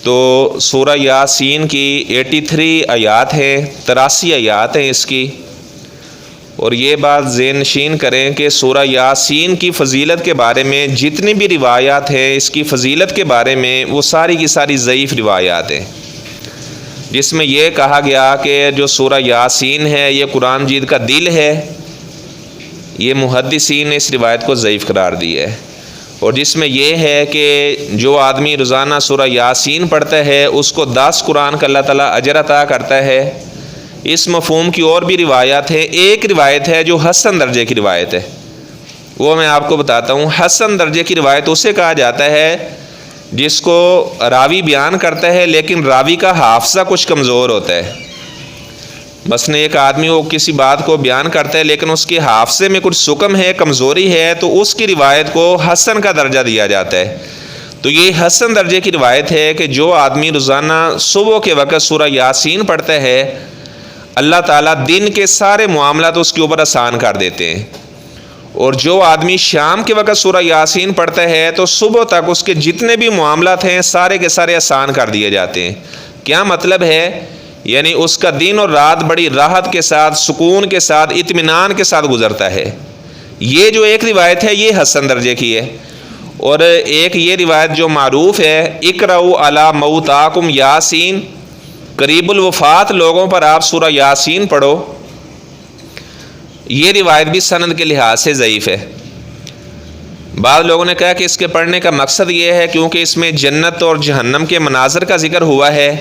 تو سورہ یاسین کی 83 آیات ہیں، 83 آیات ہیں اس کی، اور یہ بات ذہن نشین کریں کہ سورہ یاسین کی فضیلت کے بارے میں جتنی بھی روایات ہیں اس کی فضیلت کے بارے میں، وہ ساری کی ساری ضعیف روایات ہیں، جس میں یہ کہا گیا کہ جو سورہ یاسین ہے یہ قرآن مجید کا دل ہے، یہ محدثین نے اس روایت کو ضعیف قرار دی ہے۔ اور جس میں یہ ہے کہ جو آدمی روزانہ سورہ یاسین پڑھتا ہے اس کو 10 قرآن کا اللہ تعالیٰ اجر عطا کرتا ہے، اس مفہوم کی اور بھی روایات ہیں۔ ایک روایت ہے جو حسن درجے کی روایت ہے، وہ میں آپ کو بتاتا ہوں۔ حسن درجے کی روایت اسے کہا جاتا ہے جس کو راوی بیان کرتا ہے لیکن راوی کا حافظہ کچھ کمزور ہوتا ہے۔ مثلا ایک آدمی وہ کسی بات کو بیان کرتا ہے لیکن اس کے حافظے میں کچھ سکم ہے، کمزوری ہے، تو اس کی روایت کو حسن کا درجہ دیا جاتا ہے۔ تو یہ حسن درجے کی روایت ہے کہ جو آدمی روزانہ صبح کے وقت سورہ یاسین پڑھتا ہے، اللہ تعالیٰ دن کے سارے معاملات اس کے اوپر آسان کر دیتے ہیں، اور جو آدمی شام کے وقت سورہ یاسین پڑھتا ہے تو صبح تک اس کے جتنے بھی معاملات ہیں سارے کے سارے آسان کر دیے جاتے ہیں۔ کیا مطلب ہے؟ یعنی اس کا دن اور رات بڑی راحت کے ساتھ، سکون کے ساتھ، اطمینان کے ساتھ گزرتا ہے۔ یہ جو ایک روایت ہے یہ حسن درجے کی ہے۔ اور ایک یہ روایت جو معروف ہے، اقرؤوا علی موتاکم یاسین، قریب الوفات لوگوں پر آپ سورہ یاسین پڑھو، یہ روایت بھی سند کے لحاظ سے ضعیف ہے۔ بعض لوگوں نے کہا کہ اس کے پڑھنے کا مقصد یہ ہے کیونکہ اس میں جنت اور جہنم کے مناظر کا ذکر ہوا ہے،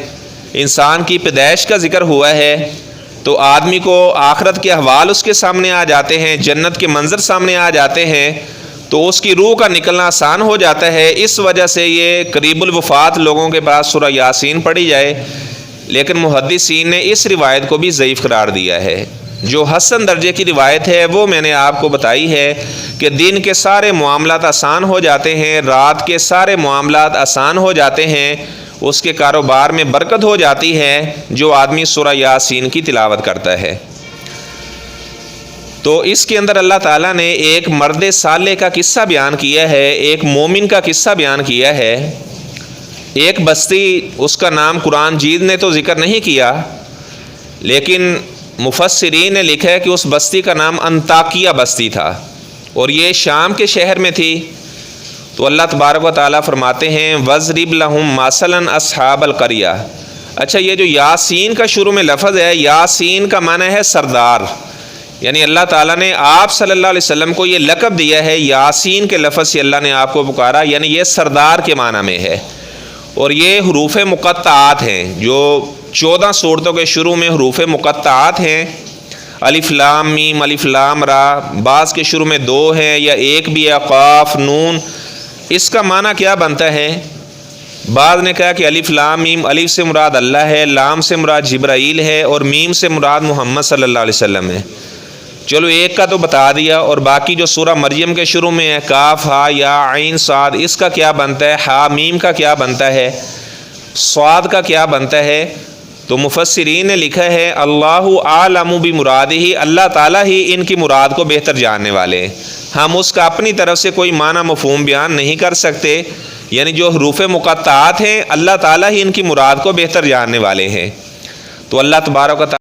انسان کی پیدائش کا ذکر ہوا ہے، تو آدمی کو آخرت کے احوال اس کے سامنے آ جاتے ہیں، جنت کے منظر سامنے آ جاتے ہیں، تو اس کی روح کا نکلنا آسان ہو جاتا ہے۔ اس وجہ سے یہ قریب الوفات لوگوں کے پاس سورہ یاسین پڑھی جائے، لیکن محدثین نے اس روایت کو بھی ضعیف قرار دیا ہے۔ جو حسن درجے کی روایت ہے وہ میں نے آپ کو بتائی ہے کہ دن کے سارے معاملات آسان ہو جاتے ہیں، رات کے سارے معاملات آسان ہو جاتے ہیں، اس کے کاروبار میں برکت ہو جاتی ہے جو آدمی سورہ یاسین کی تلاوت کرتا ہے۔ تو اس کے اندر اللہ تعالیٰ نے ایک مرد صالح کا قصہ بیان کیا ہے، ایک مومن کا قصہ بیان کیا ہے۔ ایک بستی، اس کا نام قرآن مجید نے تو ذکر نہیں کیا، لیکن مفسرین نے لکھا ہے کہ اس بستی کا نام انطاکیہ بستی تھا، اور یہ شام کے شہر میں تھی۔ تو اللہ تبارک و تعالیٰ فرماتے ہیں وَاضْرِبْ لَهُمْ مَثَلًا أَصْحَابَ الْقَرْيَةِ۔ اچھا، یہ جو یاسین کا شروع میں لفظ ہے، یاسین کا معنی ہے سردار، یعنی اللہ تعالیٰ نے آپ صلی اللہ علیہ وسلم کو یہ لقب دیا ہے، یاسین کے لفظ سے اللہ نے آپ کو پکارا، یعنی یہ سردار کے معنی میں ہے۔ اور یہ حروف مقطعات ہیں، جو 14 سورتوں کے شروع میں حروف مقطعات ہیں، الف لام میم، الف لام را، بعض کے شروع میں 2 ہیں یا 1 بھی ہے، قاف نون۔ اس کا معنی کیا بنتا ہے؟ بعض نے کہا کہ الف لام میم، الف سے مراد اللہ ہے، لام سے مراد جبرائیل ہے، اور میم سے مراد محمد صلی اللہ علیہ وسلم ہے۔ چلو ایک کا تو بتا دیا، اور باقی جو سورہ مریم کے شروع میں ہے، کاف ہا یا عین صاد، اس کا کیا بنتا ہے؟ ہا میم کا کیا بنتا ہے؟ صاد کا کیا بنتا ہے؟ تو مفسرین نے لکھا ہے اللہ عالم بمرادہ، اللہ تعالیٰ ہی ان کی مراد کو بہتر جاننے والے ہیں، ہم اس کا اپنی طرف سے کوئی معنی مفہوم بیان نہیں کر سکتے۔ یعنی جو حروف مقطعات ہیں اللہ تعالیٰ ہی ان کی مراد کو بہتر جاننے والے ہیں۔ تو اللہ تبارک و تعالیٰ